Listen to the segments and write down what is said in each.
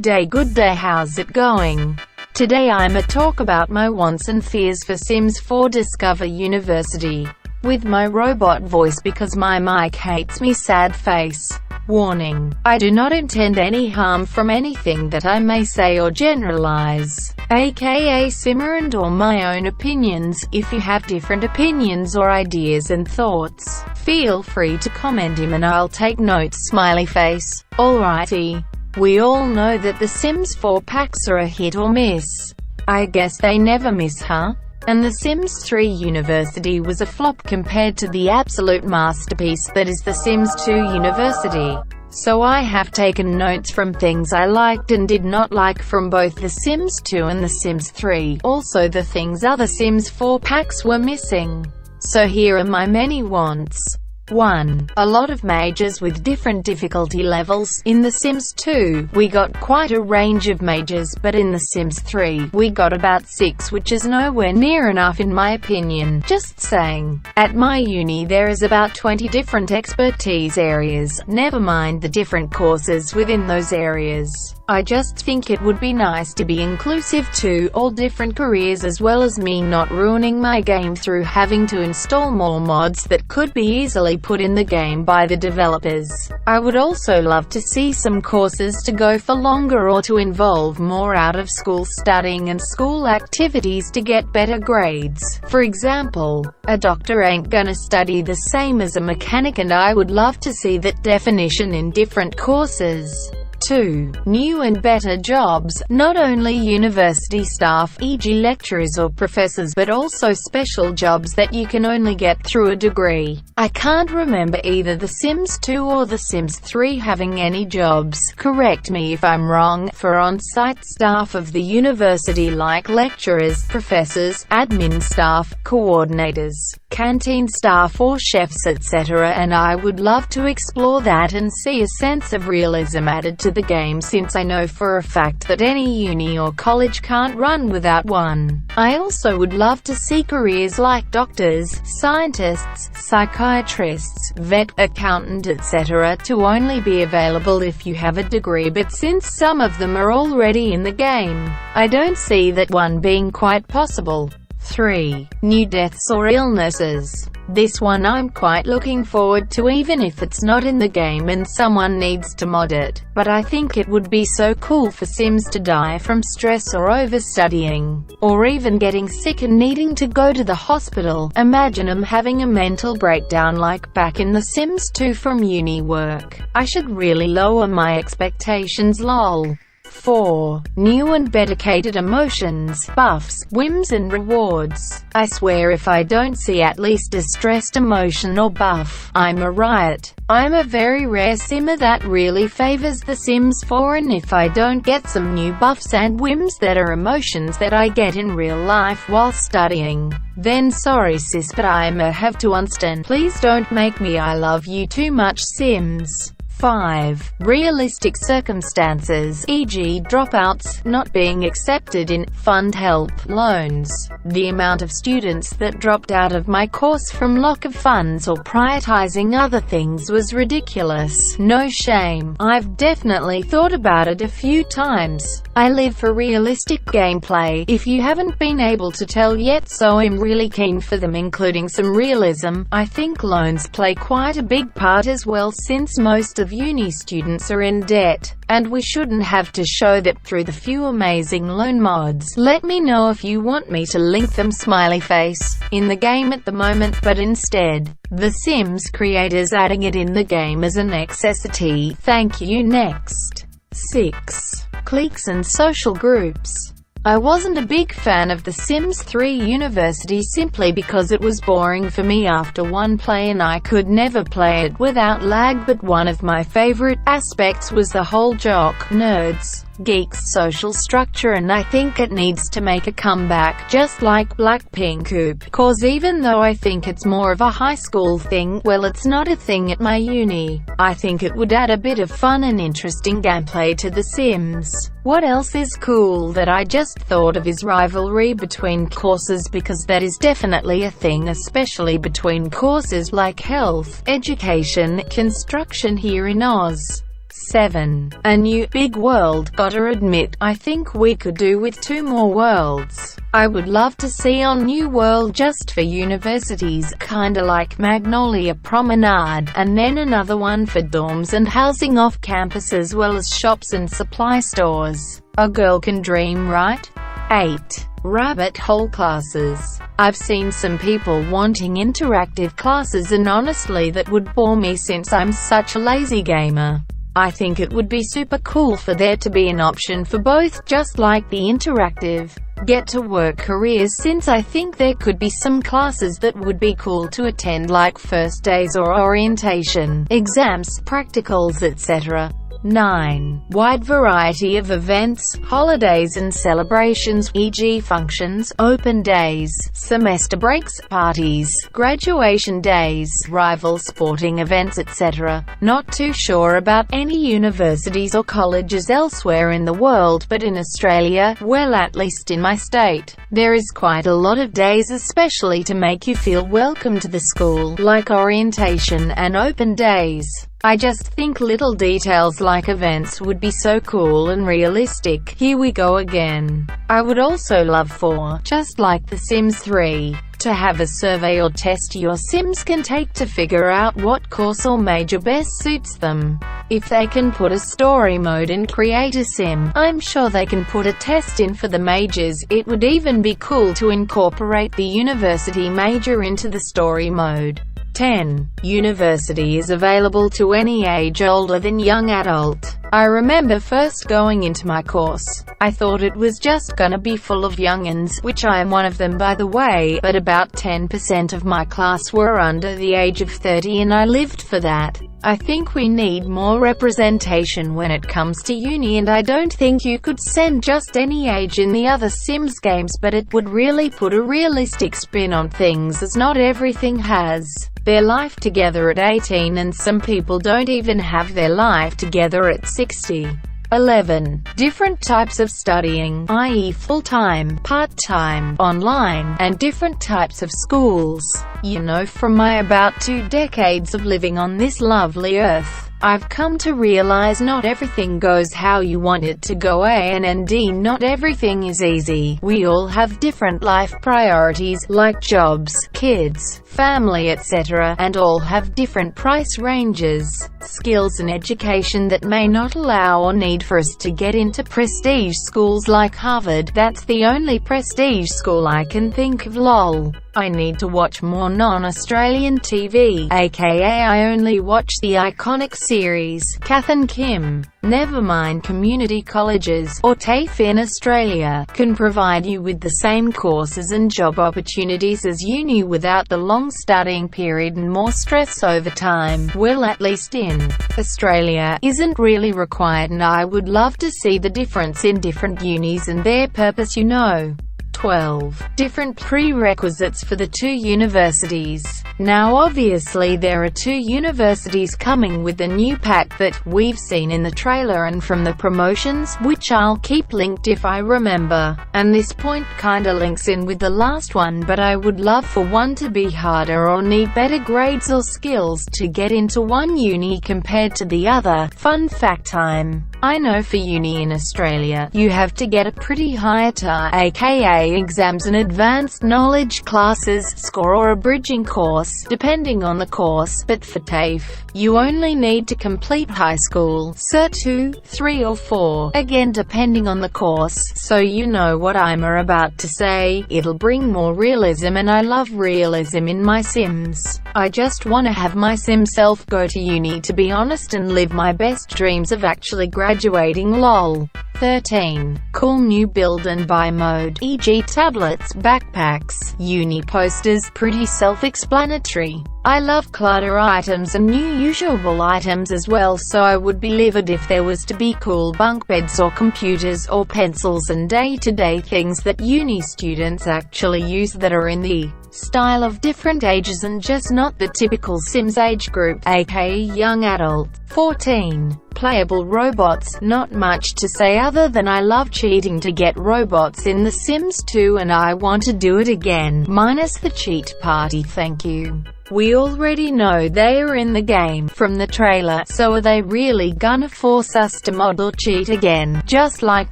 Good day, how's it going? Today I'ma talk about my wants and fears for Sims 4 Discover University. With my robot voice because my mic hates me, sad face. Warning: I do not intend any harm from anything that I may say or generalize, aka simmer and/or my own opinions. If you have different opinions or ideas and thoughts, feel free to comment them and I'll take notes, smiley face. Alrighty. We all know that the Sims 4 packs are a hit or miss. I guess they never miss, huh? And The Sims 3 University was a flop compared to the absolute masterpiece that is The Sims 2 University. So I have taken notes from things I liked and did not like from both The Sims 2 and The Sims 3, also the things other Sims 4 packs were missing. So here are my many wants. 1. A lot of majors with different difficulty levels. In The Sims 2, we got quite a range of majors, but in The Sims 3, we got about 6, which is nowhere near enough in my opinion. Just saying. At my uni there is about 20 different expertise areas, never mind the different courses within those areas. I just think it would be nice to be inclusive to all different careers, as well as me not ruining my game through having to install more mods that could be easily put in the game by the developers. I would also love to see some courses to go for longer or to involve more out-of-school studying and school activities to get better grades. For example, a doctor ain't gonna study the same as a mechanic, and I would love to see that definition in different courses. 2. New and better jobs. Not only university staff, e.g. lecturers or professors, but also special jobs that you can only get through a degree. I can't remember either The Sims 2 or The Sims 3 having any jobs, correct me if I'm wrong, for on-site staff of the university like lecturers, professors, admin staff, coordinators, canteen staff or chefs, etc. And I would love to explore that and see a sense of realism added to the game, since I know for a fact that any uni or college can't run without one. I also would love to see careers like doctors, scientists, psychiatrists, vet, accountant, etc. to only be available if you have a degree, but since some of them are already in the game, I don't see that one being quite possible. 3. New deaths or illnesses. This one I'm quite looking forward to, even if it's not in the game and someone needs to mod it. But I think it would be so cool for Sims to die from stress or overstudying, or even getting sick and needing to go to the hospital. Imagine them having a mental breakdown like back in The Sims 2 from uni work. I should really lower my expectations, lol. 4. New and dedicated emotions, buffs, whims and rewards. I swear if I don't see at least a stressed emotion or buff, I'm a riot. I'm a very rare simmer that really favors The Sims 4, and if I don't get some new buffs and whims that are emotions that I get in real life while studying, then sorry sis, but I'ma have to unstand. Please don't make me I love you too much, Sims. 5. Realistic circumstances, e.g. dropouts, not being accepted in fund help loans. The amount of students that dropped out of my course from lack of funds or prioritizing other things was ridiculous. No shame. I've definitely thought about it a few times. I live for realistic gameplay, if you haven't been able to tell yet, so I'm really keen for them, including some realism. I think loans play quite a big part as well, since most of uni students are in debt, and we shouldn't have to show that through the few amazing loan mods. Let me know if you want me to link them, smiley face, in the game at the moment, but instead, The Sims creators adding it in the game as a necessity. Thank you. Next. 6. Cliques and social groups. I wasn't a big fan of The Sims 3 University simply because it was boring for me after one play and I could never play it without lag, but one of my favorite aspects was the whole jock, nerds, geeks social structure, and I think it needs to make a comeback, just like Blackpink. Cause even though I think it's more of a high school thing, well, it's not a thing at my uni. I think it would add a bit of fun and interesting gameplay to The Sims. What else is cool that I just thought of is rivalry between courses, because that is definitely a thing, especially between courses like health, education, construction here in Oz. 7. A new, big world. Gotta admit, I think we could do with 2 more worlds. I would love to see on New World just for universities, kinda like Magnolia Promenade, and then another one for dorms and housing off campus as well as shops and supply stores. A girl can dream, right? 8. Rabbit hole classes. I've seen some people wanting interactive classes and honestly that would bore me since I'm such a lazy gamer. I think it would be super cool for there to be an option for both, just like the interactive get-to-work careers, since I think there could be some classes that would be cool to attend like first days or orientation, exams, practicals, etc. 9. Wide variety of events, holidays and celebrations, e.g. functions, open days, semester breaks, parties, graduation days, rival sporting events, etc. Not too sure about any universities or colleges elsewhere in the world, but in Australia, well, at least in my state, there is quite a lot of days especially to make you feel welcome to the school, like orientation and open days. I just think little details like events would be so cool and realistic. Here we go again. I would also love for, just like The Sims 3, to have a survey or test your Sims can take to figure out what course or major best suits them. If they can put a story mode and create a sim, I'm sure they can put a test in for the majors. It would even be cool to incorporate the university major into the story mode. 10. University is available to any age older than young adult. I remember first going into my course. I thought it was just gonna be full of youngins, which I am one of them by the way, but about 10% of my class were under the age of 30 and I lived for that. I think we need more representation when it comes to uni, and I don't think you could send just any age in the other Sims games, but it would really put a realistic spin on things, as not everything has their life together at 18 and some people don't even have their life together at 60. 11. Different types of studying, i.e. full-time, part-time, online, and different types of schools. You know, from my about 2 decades of living on this lovely earth, I've come to realize not everything goes how you want it to go, and indeed not everything is easy. We all have different life priorities, like jobs, kids, family, etc., and all have different price ranges, skills and education that may not allow or need for us to get into prestige schools like Harvard. That's the only prestige school I can think of, lol. I need to watch more non-Australian TV, aka I only watch the iconic series, Kath and Kim. Never mind community colleges, or TAFE in Australia, can provide you with the same courses and job opportunities as uni without the long studying period and more stress over time. Well, at least in Australia, isn't really required, and I would love to see the difference in different unis and their purpose, you know. 12. Different prerequisites for the 2 universities. Now obviously there are 2 universities coming with the new pack that we've seen in the trailer and from the promotions, which I'll keep linked if I remember. And this point kinda links in with the last one, but I would love for one to be harder or need better grades or skills to get into one uni compared to the other. Fun fact time. I know for uni in Australia, you have to get a pretty high ATAR, aka exams and advanced knowledge classes, score or a bridging course, depending on the course, but for TAFE, you only need to complete high school, Cert 2, 3 or 4, again depending on the course, so you know what I'm about to say. It'll bring more realism, and I love realism in my Sims. I just wanna have my Sim self go to uni, to be honest, and live my best dreams of actually graduating, lol. 13. Cool new build and buy mode, e.g. tablets, backpacks, uni posters, pretty self-explanatory. I love clutter items and new usable items as well, so I would be livid if there was to be cool bunk beds or computers or pencils and day-to-day things that uni students actually use that are in the style of different ages and just not the typical Sims age group, aka young adult. 14. Playable robots. Not much to say other than I love cheating to get robots in The Sims 2 and I want to do it again, minus the cheat party, thank you. We already know they are in the game from the trailer, so are they really gonna force us to mod or cheat again, just like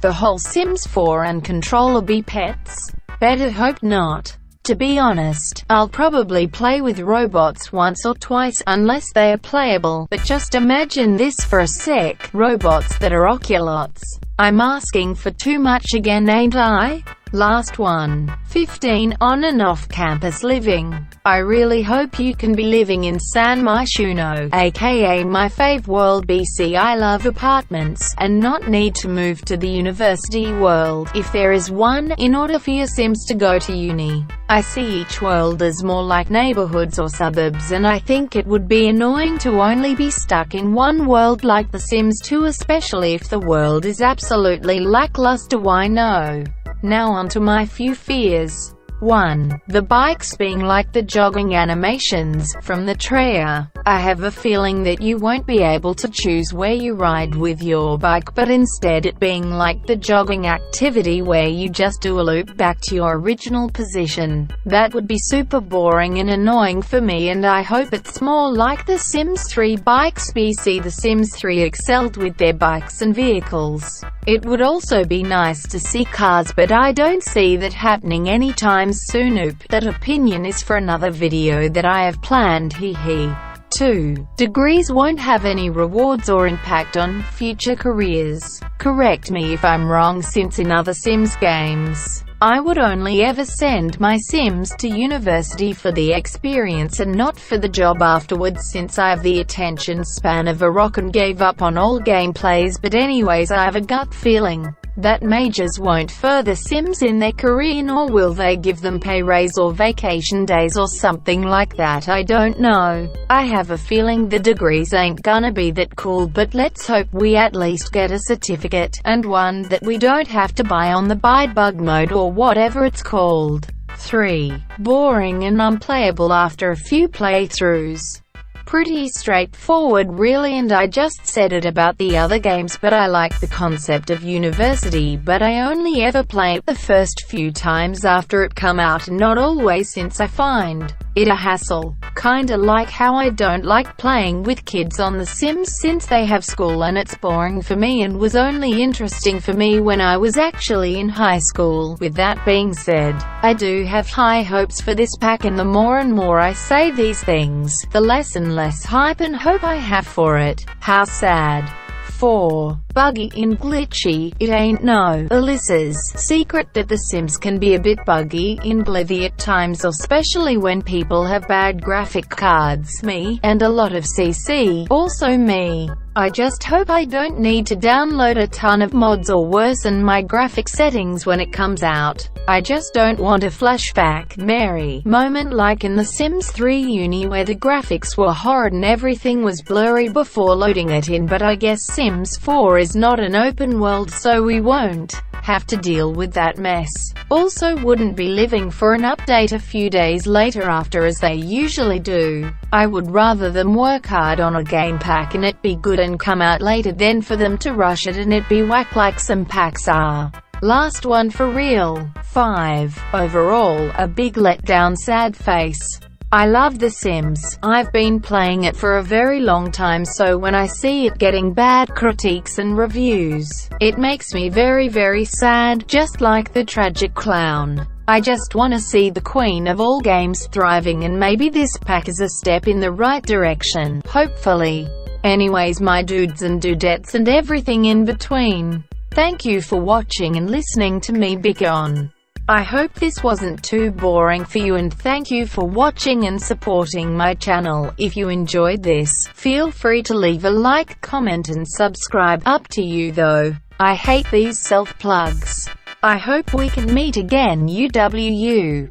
the whole Sims 4 and controller be pets? Better hope not. To be honest, I'll probably play with robots once or twice, unless they are playable, but just imagine this for a sec, robots that are oculots. I'm asking for too much again, ain't I? Last one. 15. On and off campus living. I really hope you can be living in San Myshuno, aka my fave world BC. I love apartments, and not need to move to the university world, if there is one, in order for your Sims to go to uni. I see each world as more like neighborhoods or suburbs, and I think it would be annoying to only be stuck in one world like The Sims 2, especially if the world is absolutely lackluster. Why no? Now onto my few fears. 1. The bikes being like the jogging animations from the trailer. I have a feeling that you won't be able to choose where you ride with your bike, but instead it being like the jogging activity where you just do a loop back to your original position. That would be super boring and annoying for me, and I hope it's more like The Sims 3 bikes BC. The Sims 3 excelled with their bikes and vehicles. It would also be nice to see cars, but I don't see that happening anytime soon. Oop, that opinion is for another video that I have planned, hee. 2. Degrees won't have any rewards or impact on future careers. Correct me if I'm wrong, since in other Sims games, I would only ever send my Sims to university for the experience and not for the job afterwards, since I have the attention span of a rock and gave up on all gameplays. But anyways, I have a gut feeling that majors won't further Sims in their career, nor will they give them pay raise or vacation days or something like that. I don't know. I have a feeling the degrees ain't gonna be that cool, but let's hope we at least get a certificate, and one that we don't have to buy on the buy bug mode or whatever it's called. 3. Boring and unplayable after a few playthroughs. Pretty straightforward really, and I just said it about the other games, but I like the concept of university, but I only ever play it the first few times after it come out, and not always, since I find it a hassle. Kinda like how I don't like playing with kids on The Sims, since they have school and it's boring for me, and was only interesting for me when I was actually in high school. With that being said, I do have high hopes for this pack, and the more and more I say these things, the less and less hype and hope I have for it. How sad. 4. Buggy and glitchy. It ain't no Alyssa's secret that The Sims can be a bit buggy and glitchy at times, especially when people have bad graphic cards. Me, and a lot of CC, also me. I just hope I don't need to download a ton of mods or worsen my graphic settings when it comes out. I just don't want a flashback Mary moment like in The Sims 3 Uni, where the graphics were horrid and everything was blurry before loading it in. But I guess Sims 4 is not an open world, so we won't have to deal with that mess. Also, wouldn't be living for an update a few days later after, as they usually do. I would rather them work hard on a game pack and it be good and come out later than for them to rush it and it be whack like some packs are. Last one for real. 5. Overall, a big letdown, sad face. I love The Sims. I've been playing it for a very long time, so when I see it getting bad critiques and reviews, it makes me very, very sad, just like the tragic clown. I just wanna see the queen of all games thriving, and maybe this pack is a step in the right direction, hopefully. Anyways, my dudes and dudettes and everything in between, thank you for watching and listening to me big on. I hope this wasn't too boring for you, and thank you for watching and supporting my channel. If you enjoyed this, feel free to leave a like, comment and subscribe. Up to you though. I hate these self-plugs. I hope we can meet again, UWU.